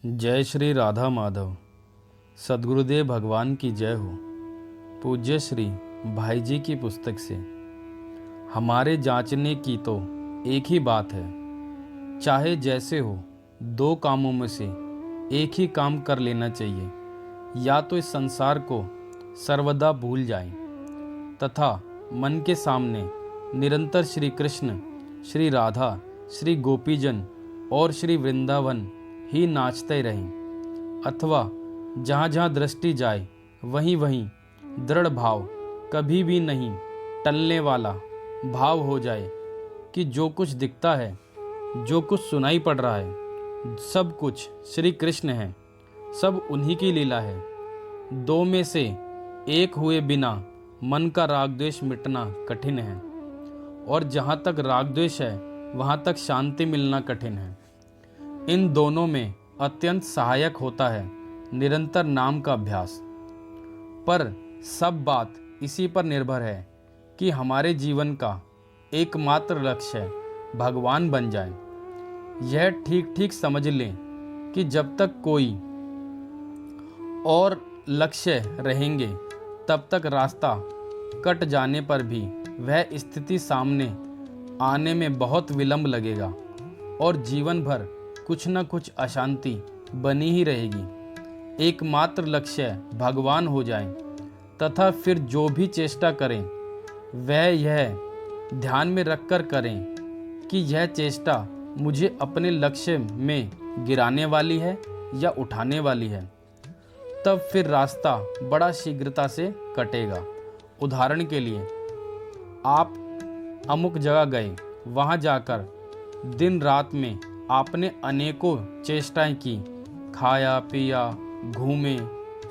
जय श्री राधा माधव। सद्गुरुदेव भगवान की जय हो। पूज्य श्री भाई जी की पुस्तक से। हमारे जांचने की तो एक ही बात है, चाहे जैसे हो दो कामों में से एक ही काम कर लेना चाहिए। या तो इस संसार को सर्वदा भूल जाएं तथा मन के सामने निरंतर श्री कृष्ण, श्री राधा, श्री गोपीजन और श्री वृंदावन ही नाचते रहें, अथवा जहाँ जहाँ दृष्टि जाए वहीं वहीं दृढ़ भाव, कभी भी नहीं टलने वाला भाव हो जाए कि जो कुछ दिखता है, जो कुछ सुनाई पड़ रहा है, सब कुछ श्री कृष्ण है, सब उन्हीं की लीला है। दो में से एक हुए बिना मन का राग द्वेष मिटना कठिन है, और जहाँ तक राग द्वेष है वहाँ तक शांति मिलना कठिन है। इन दोनों में अत्यंत सहायक होता है निरंतर नाम का अभ्यास। पर सब बात इसी पर निर्भर है कि हमारे जीवन का एकमात्र लक्ष्य भगवान बन जाए। यह ठीक ठीक समझ लें कि जब तक कोई और लक्ष्य रहेंगे तब तक रास्ता कट जाने पर भी वह स्थिति सामने आने में बहुत विलंब लगेगा और जीवन भर कुछ न कुछ अशांति बनी ही रहेगी। एकमात्र लक्ष्य भगवान हो जाए तथा फिर जो भी चेष्टा करें वह यह ध्यान में रखकर करें कि यह चेष्टा मुझे अपने लक्ष्य में गिराने वाली है या उठाने वाली है, तब फिर रास्ता बड़ा शीघ्रता से कटेगा। उदाहरण के लिए, आप अमुक जगह गए, वहाँ जाकर दिन रात में आपने अनेकों चेष्टाएं की, खाया पिया, घूमे,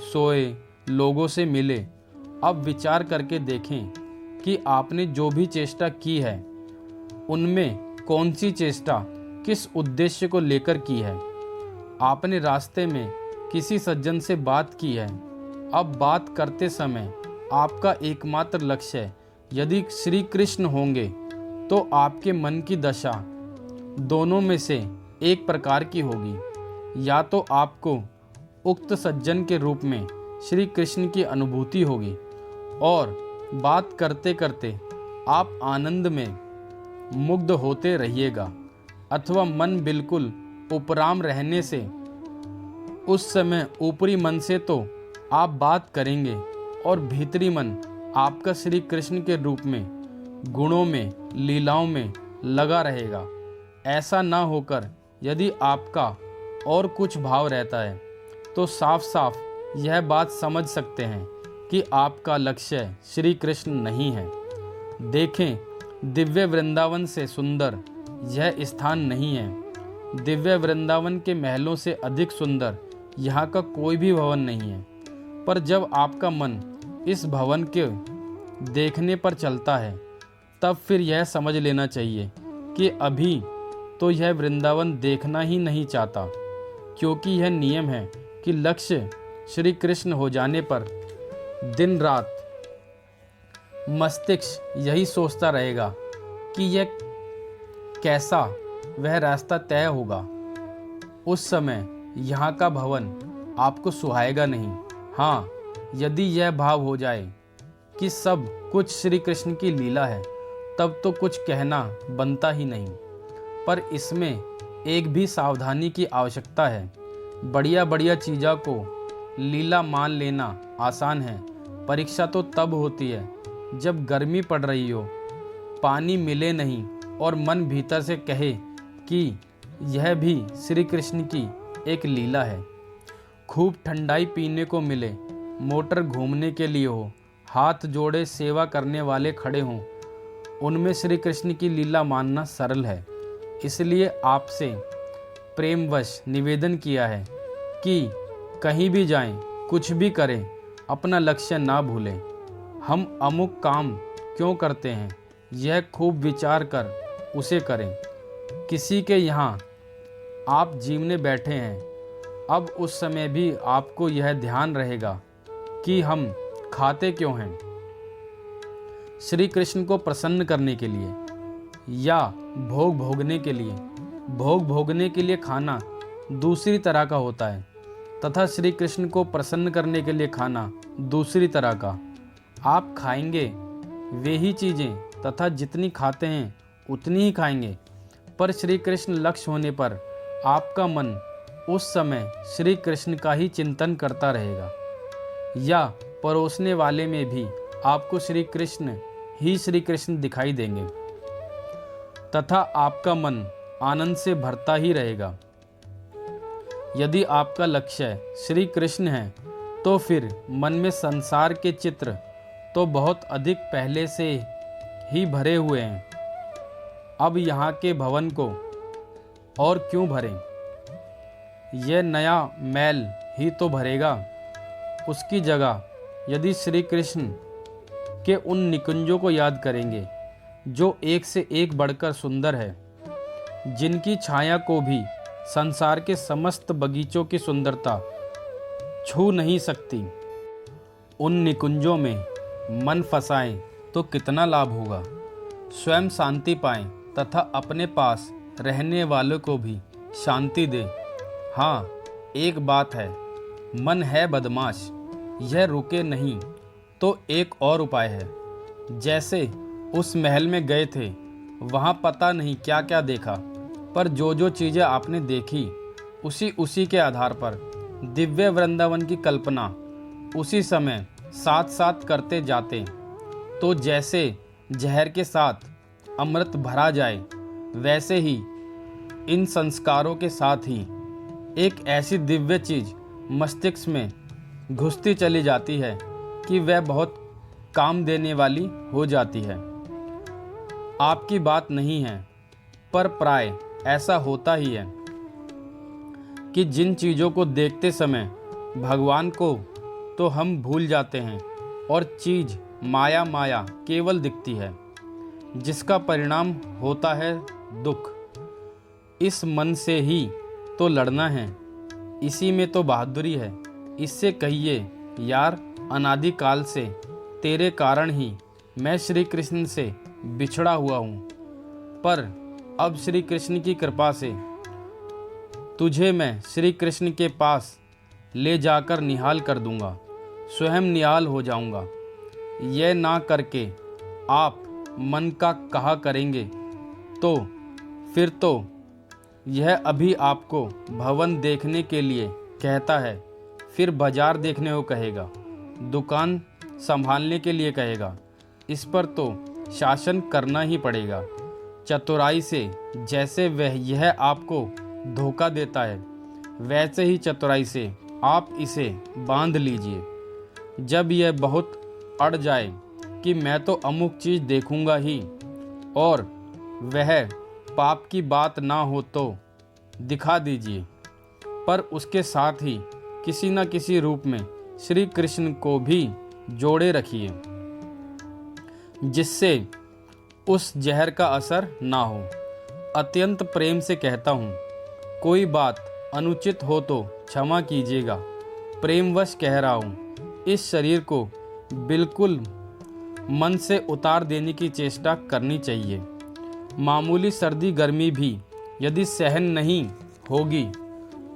सोए, लोगों से मिले। अब विचार करके देखें कि आपने जो भी चेष्टा की है उनमें कौन सी चेष्टा किस उद्देश्य को लेकर की है। आपने रास्ते में किसी सज्जन से बात की है। अब बात करते समय आपका एकमात्र लक्ष्य यदि श्री कृष्ण होंगे तो आपके मन की दशा दोनों में से एक प्रकार की होगी। या तो आपको उक्त सज्जन के रूप में श्री कृष्ण की अनुभूति होगी और बात करते करते आप आनंद में मुग्ध होते रहिएगा, अथवा मन बिल्कुल उपराम रहने से उस समय ऊपरी मन से तो आप बात करेंगे और भीतरी मन आपका श्री कृष्ण के रूप में गुणों में, लीलाओं में लगा रहेगा। ऐसा ना होकर यदि आपका और कुछ भाव रहता है तो साफ साफ यह बात समझ सकते हैं कि आपका लक्ष्य श्री कृष्ण नहीं है। देखें, दिव्य वृंदावन से सुंदर यह स्थान नहीं है। दिव्य वृंदावन के महलों से अधिक सुंदर यहाँ का कोई भी भवन नहीं है। पर जब आपका मन इस भवन के देखने पर चलता है तब फिर यह समझ लेना चाहिए कि अभी तो यह वृंदावन देखना ही नहीं चाहता, क्योंकि यह नियम है कि लक्ष्य श्री कृष्ण हो जाने पर दिन रात मस्तिष्क यही सोचता रहेगा कि यह कैसा वह रास्ता तय होगा। उस समय यहाँ का भवन आपको सुहाएगा नहीं। हाँ, यदि यह भाव हो जाए कि सब कुछ श्री कृष्ण की लीला है तब तो कुछ कहना बनता ही नहीं। पर इसमें एक भी सावधानी की आवश्यकता है। बढ़िया बढ़िया चीज़ों को लीला मान लेना आसान है। परीक्षा तो तब होती है जब गर्मी पड़ रही हो, पानी मिले नहीं और मन भीतर से कहे कि यह भी श्री कृष्ण की एक लीला है। खूब ठंडाई पीने को मिले, मोटर घूमने के लिए हो, हाथ जोड़े सेवा करने वाले खड़े हों, उनमें श्री कृष्ण की लीला मानना सरल है। इसलिए आपसे प्रेमवश निवेदन किया है कि कहीं भी जाएं, कुछ भी करें, अपना लक्ष्य ना भूलें। हम अमुक काम क्यों करते हैं, यह खूब विचार कर उसे करें। किसी के यहाँ आप जीवने बैठे हैं, अब उस समय भी आपको यह ध्यान रहेगा कि हम खाते क्यों हैं, श्री कृष्ण को प्रसन्न करने के लिए या भोग भोगने के लिए। भोग भोगने के लिए खाना दूसरी तरह का होता है तथा श्री कृष्ण को प्रसन्न करने के लिए खाना दूसरी तरह का। आप खाएंगे वे ही चीज़ें तथा जितनी खाते हैं उतनी ही खाएंगे, पर श्री कृष्ण लक्ष्य होने पर आपका मन उस समय श्री कृष्ण का ही चिंतन करता रहेगा, या परोसने वाले में भी आपको श्री कृष्ण दिखाई देंगे तथा आपका मन आनंद से भरता ही रहेगा। यदि आपका लक्ष्य श्री कृष्ण है तो फिर मन में संसार के चित्र तो बहुत अधिक पहले से ही भरे हुए हैं। अब यहाँ के भवन को और क्यों भरें? यह नया मैल ही तो भरेगा। उसकी जगह यदि श्री कृष्ण के उन निकुंजों को याद करेंगे जो एक से एक बढ़कर सुंदर है, जिनकी छाया को भी संसार के समस्त बगीचों की सुंदरता छू नहीं सकती, उन निकुंजों में मन फंसाएं तो कितना लाभ होगा। स्वयं शांति पाएं तथा अपने पास रहने वालों को भी शांति दें। हाँ, एक बात है, मन है बदमाश, यह रुके नहीं तो एक और उपाय है। जैसे उस महल में गए थे, वहाँ पता नहीं क्या क्या देखा, पर जो जो चीज़ें आपने देखी उसी के आधार पर दिव्य वृंदावन की कल्पना उसी समय साथ साथ करते जाते, तो जैसे जहर के साथ अमृत भरा जाए, वैसे ही इन संस्कारों के साथ ही एक ऐसी दिव्य चीज़ मस्तिष्क में घुसती चली जाती है कि वह बहुत काम देने वाली हो जाती है। आपकी बात नहीं है, पर प्राय ऐसा होता ही है कि जिन चीज़ों को देखते समय भगवान को तो हम भूल जाते हैं और चीज़ माया केवल दिखती है, जिसका परिणाम होता है दुख। इस मन से ही तो लड़ना है, इसी में तो बहादुरी है। इससे कहिए, यार, अनादिकाल से तेरे कारण ही मैं श्री कृष्ण से बिछड़ा हुआ हूँ, पर अब श्री कृष्ण की कृपा से तुझे मैं श्री कृष्ण के पास ले जाकर निहाल कर दूंगा, स्वयं निहाल हो जाऊंगा। यह ना करके आप मन का कहा करेंगे तो फिर तो यह अभी आपको भवन देखने के लिए कहता है, फिर बाजार देखने को कहेगा, दुकान संभालने के लिए कहेगा। इस पर तो शासन करना ही पड़ेगा। चतुराई से जैसे वह यह आपको धोखा देता है, वैसे ही चतुराई से आप इसे बांध लीजिए। जब यह बहुत अड़ जाए कि मैं तो अमुक चीज़ देखूंगा ही, और वह पाप की बात ना हो तो दिखा दीजिए, पर उसके साथ ही किसी न किसी रूप में श्री कृष्ण को भी जोड़े रखिए, जिससे उस जहर का असर ना हो। अत्यंत प्रेम से कहता हूँ, कोई बात अनुचित हो तो क्षमा कीजिएगा। प्रेमवश कह रहा हूँ, इस शरीर को बिल्कुल मन से उतार देने की चेष्टा करनी चाहिए। मामूली सर्दी गर्मी भी यदि सहन नहीं होगी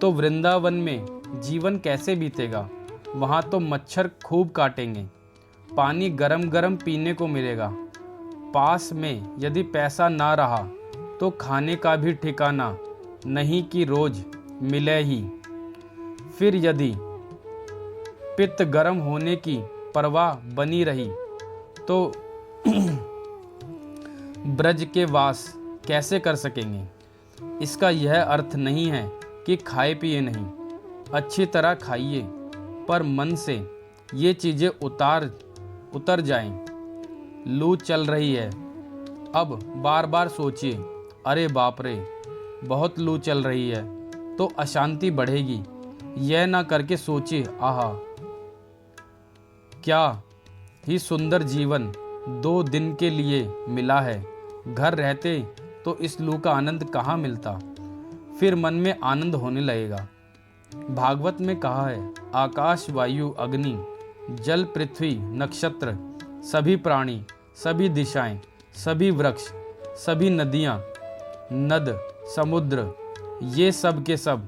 तो वृंदावन में जीवन कैसे बीतेगा? वहाँ तो मच्छर खूब काटेंगे, पानी गरम गरम पीने को मिलेगा। पास में यदि पैसा ना रहा तो खाने का भी ठिकाना नहीं कि रोज मिले ही। फिर यदि पित्त गर्म होने की परवाह बनी रही तो ब्रज के वास कैसे कर सकेंगे? इसका यह अर्थ नहीं है कि खाए पिए नहीं, अच्छी तरह खाइए, पर मन से ये चीज़ें उतर जाएं। लू चल रही है, अब बार बार सोचिए, अरे बाप रे, बहुत लू चल रही है, तो अशांति बढ़ेगी। यह ना करके सोचिए, आहा, क्या ही सुंदर जीवन 2 दिन के लिए मिला है। घर रहते तो इस लू का आनंद कहाँ मिलता। फिर मन में आनंद होने लगेगा। भागवत में कहा है, आकाश वायु अग्नि जल पृथ्वी नक्षत्र सभी प्राणी सभी दिशाएं सभी वृक्ष सभी नदियाँ नद समुद्र, ये सब के सब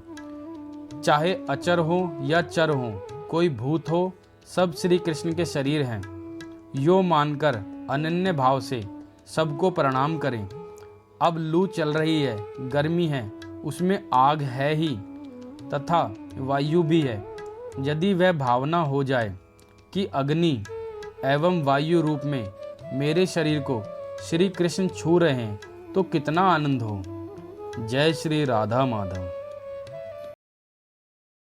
चाहे अचर हो या चर हो, कोई भूत हो, सब श्री कृष्ण के शरीर हैं। यो मानकर अनन्य भाव से सबको प्रणाम करें। अब लू चल रही है, गर्मी है, उसमें आग है ही, तथा वायु भी है। यदि वह भावना हो जाए कि अग्नि एवं वायु रूप में मेरे शरीर को श्री कृष्ण छू रहे हैं, तो कितना आनंद हो। जय श्री राधा माधव।